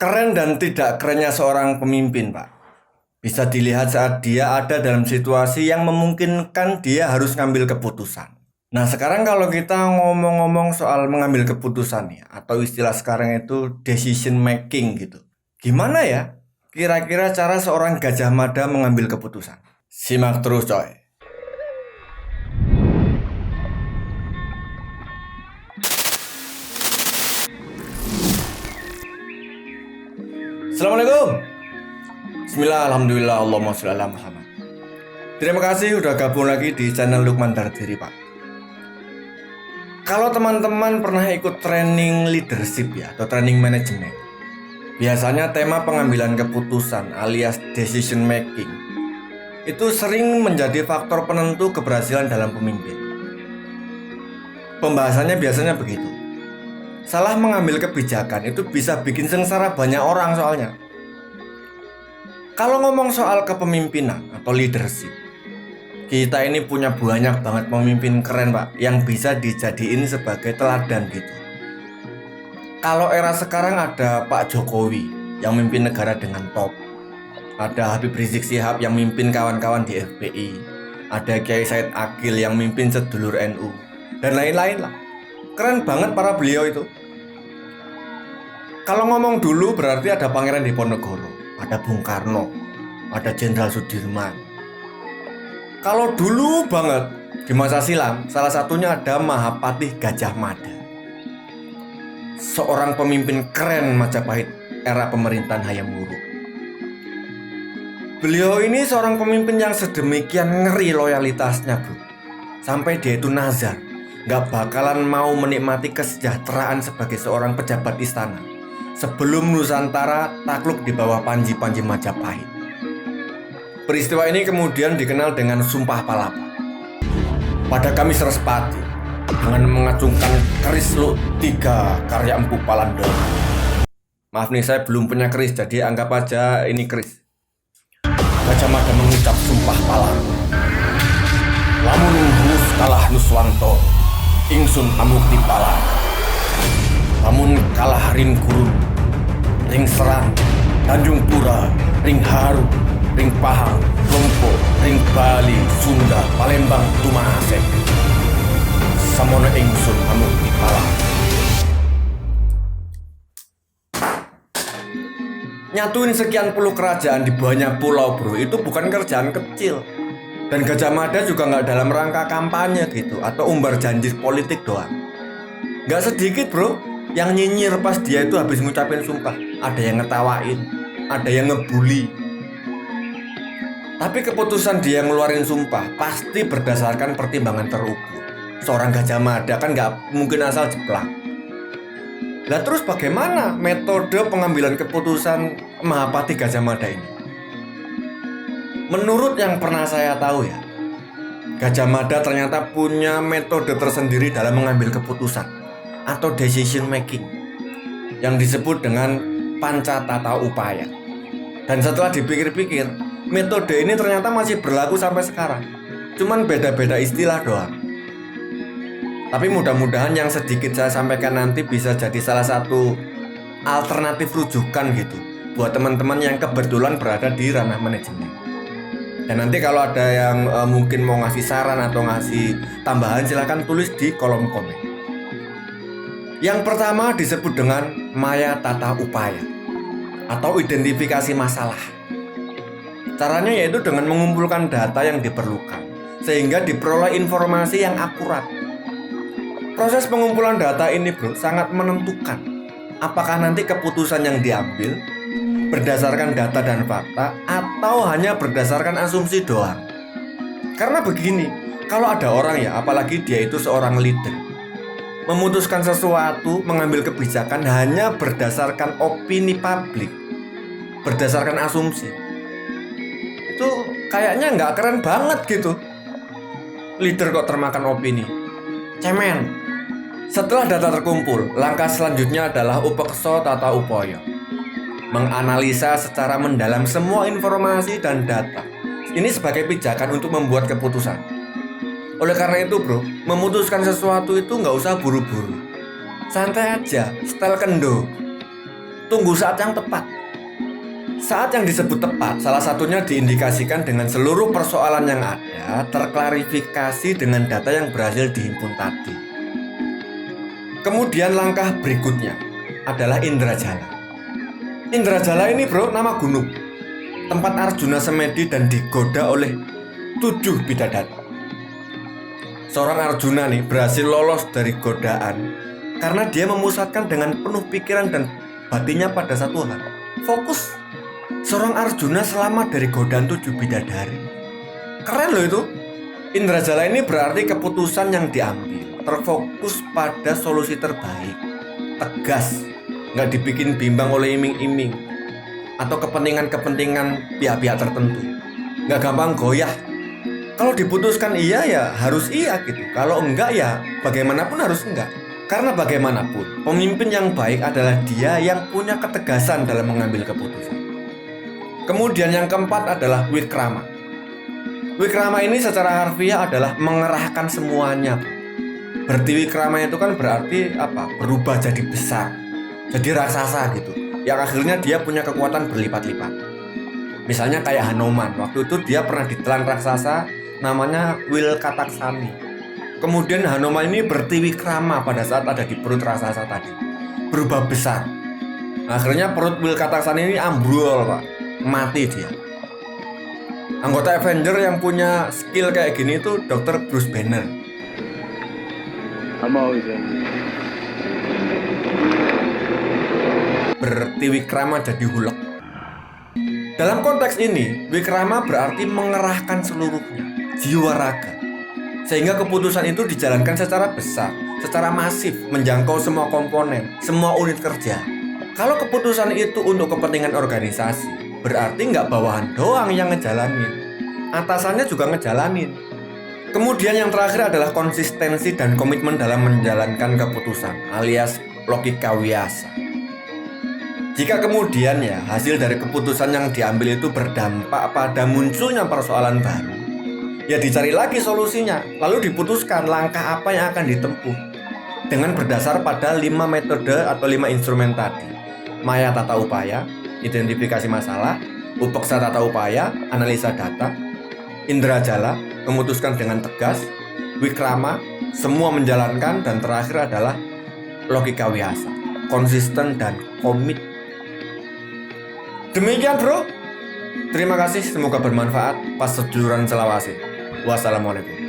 Keren dan tidak kerennya seorang pemimpin, Pak, bisa dilihat saat dia ada dalam situasi yang memungkinkan dia harus ngambil keputusan. Nah, sekarang kalau kita ngomong-ngomong soal mengambil keputusan ya, atau istilah sekarang itu decision making gitu. Gimana ya kira-kira cara seorang Gajah Mada mengambil keputusan? Simak terus, coy. Assalamualaikum. Bismillah, alhamdulillah, Allahumma sholli ala Muhammad. Terima kasih udah gabung lagi di channel Lukman Dardiri, Pak. Kalau teman-teman pernah ikut training leadership ya, atau training management, biasanya tema pengambilan keputusan alias decision making itu sering menjadi faktor penentu keberhasilan dalam pemimpin. Pembahasannya biasanya begitu. Salah mengambil kebijakan itu bisa bikin sengsara banyak orang soalnya. Kalau ngomong soal kepemimpinan atau leadership, kita ini punya banyak banget pemimpin keren, Pak, yang bisa dijadiin sebagai teladan gitu. Kalau era sekarang ada Pak Jokowi yang mimpin negara dengan top, ada Habib Rizik Syihab yang mimpin kawan-kawan di FPI, ada Kiai Said Akil yang mimpin sedulur NU, dan lain-lain lah. Keren banget para beliau itu. Kalau ngomong dulu berarti ada Pangeran Diponegoro, ada Bung Karno, ada Jenderal Sudirman. Kalau dulu banget di masa silam, salah satunya ada Mahapatih Gajah Mada, seorang pemimpin keren Majapahit era pemerintahan Hayam Wuruk. Beliau ini seorang pemimpin yang sedemikian ngeri loyalitasnya, bro, sampai dia itu nazar gak bakalan mau menikmati kesejahteraan sebagai seorang pejabat istana sebelum Nusantara takluk di bawah Panji-Panji Majapahit. Peristiwa ini kemudian dikenal dengan Sumpah Palapa. Pada Kamis Respati, dengan mengacungkan keris Luk 3 karya Empu Palandor. Maaf nih, saya belum punya keris, jadi anggap aja ini keris. Gajah Mada mengucap Sumpah Palapa. Lamun Hus kalah Nuswanto, ingsun amukti pala. Lamun kalah ring Gurun, ring Serang, Tanjung Pura, ring Haru, ring Pahang, Lompo, ring Bali, Sunda, Palembang, Tumasek. Samono ingsun amukti pala. Nyatuin sekian puluh kerajaan di banyak pulau, bro, itu bukan kerjaan kecil. Dan Gajah Mada juga nggak dalam rangka kampanye gitu atau umbar janji politik doang. Nggak sedikit, bro, yang nyinyir pas dia itu habis ngucapin sumpah. Ada yang ngetawain, ada yang ngebully. Tapi keputusan dia ngeluarin sumpah pasti berdasarkan pertimbangan terukur. Seorang Gajah Mada kan nggak mungkin asal jeplak. Lah terus bagaimana metode pengambilan keputusan Mahapatih Gajah Mada ini? Menurut yang pernah saya tahu ya, Gajah Mada ternyata punya metode tersendiri dalam mengambil keputusan atau decision making yang disebut dengan Pancatata Upaya. Dan setelah dipikir-pikir, metode ini ternyata masih berlaku sampai sekarang. Cuman beda-beda istilah doang. Tapi mudah-mudahan yang sedikit saya sampaikan nanti bisa jadi salah satu alternatif rujukan gitu buat teman-teman yang kebetulan berada di ranah manajemen. Dan nanti kalau ada yang mungkin mau ngasih saran atau ngasih tambahan, silahkan tulis di kolom komen. Yang pertama disebut dengan Maya Tata Upaya atau identifikasi masalah. Caranya yaitu dengan mengumpulkan data yang diperlukan sehingga diperoleh informasi yang akurat. Proses pengumpulan data ini, bro, sangat menentukan apakah nanti keputusan yang diambil berdasarkan data dan fakta atau hanya berdasarkan asumsi doang. Karena begini, kalau ada orang ya, apalagi dia itu seorang leader, memutuskan sesuatu, mengambil kebijakan hanya berdasarkan opini publik, berdasarkan asumsi, itu kayaknya nggak keren banget gitu. Leader kok termakan opini, cemen. Setelah data terkumpul, langkah selanjutnya adalah upeksa tata upaya, menganalisa secara mendalam semua informasi dan data. Ini sebagai pijakan untuk membuat keputusan. Oleh karena itu, bro, memutuskan sesuatu itu nggak usah buru-buru. Santai aja, style kendo. tunggu saat yang tepat. Saat yang disebut tepat, salah satunya diindikasikan dengan seluruh persoalan yang ada terklarifikasi dengan data yang berhasil dihimpun tadi. Kemudian langkah berikutnya adalah Indrajala. Indrajala ini bro, nama gunung, tempat Arjuna semedi dan digoda oleh 7 bidadari. Seorang Arjuna nih berhasil lolos dari godaan karena dia memusatkan dengan penuh pikiran dan batinnya pada satu hal. Fokus. Seorang Arjuna selamat dari godaan 7 bidadari. Keren loh itu. Indrajala ini berarti keputusan yang diambil terfokus pada solusi terbaik, tegas, nggak dibikin bimbang oleh iming-iming atau kepentingan-kepentingan pihak-pihak tertentu. Nggak gampang goyah. Kalau diputuskan iya ya harus iya gitu. Kalau enggak ya bagaimanapun harus enggak. Karena bagaimanapun pemimpin yang baik adalah dia yang punya ketegasan dalam mengambil keputusan. Kemudian yang keempat adalah wikrama. Wikrama ini secara harfiah adalah mengerahkan semuanya. Bertiwikrama itu kan berarti apa? Berubah jadi besar, jadi raksasa gitu. Yang akhirnya dia punya kekuatan berlipat-lipat. Misalnya kayak Hanuman, waktu itu dia pernah ditelan raksasa namanya Wilkataksani. Kemudian Hanuman ini bertiwikrama pada saat ada di perut raksasa tadi, berubah besar. Akhirnya perut Wilkataksani ini ambrol pak, mati dia. Anggota Avenger yang punya skill kayak gini itu Dr. Bruce Banner. Bertiwikrama jadi Hulk. Dalam konteks ini, wikrama berarti mengerahkan seluruhnya, jiwa raga. Sehingga keputusan itu dijalankan secara besar, secara masif, menjangkau semua komponen, semua unit kerja. Kalau keputusan itu untuk kepentingan organisasi, berarti nggak bawahan doang yang ngejalanin, atasannya juga ngejalanin. Kemudian yang terakhir adalah konsistensi dan komitmen dalam menjalankan keputusan, alias logika wiyasa. Jika kemudian ya hasil dari keputusan yang diambil itu berdampak pada munculnya persoalan baru, ya dicari lagi solusinya, lalu diputuskan langkah apa yang akan ditempuh dengan berdasar pada 5 metode atau 5 instrumen tadi. Maya tata upaya, identifikasi masalah; upeksa tata upaya, analisa data; Indrajala, memutuskan dengan tegas; wikrama, semua menjalankan; dan terakhir adalah logika wiyasa, konsisten dan komit. Demikian bro. Terima kasih, semoga bermanfaat. Pas seduluran selawase. Wassalamualaikum.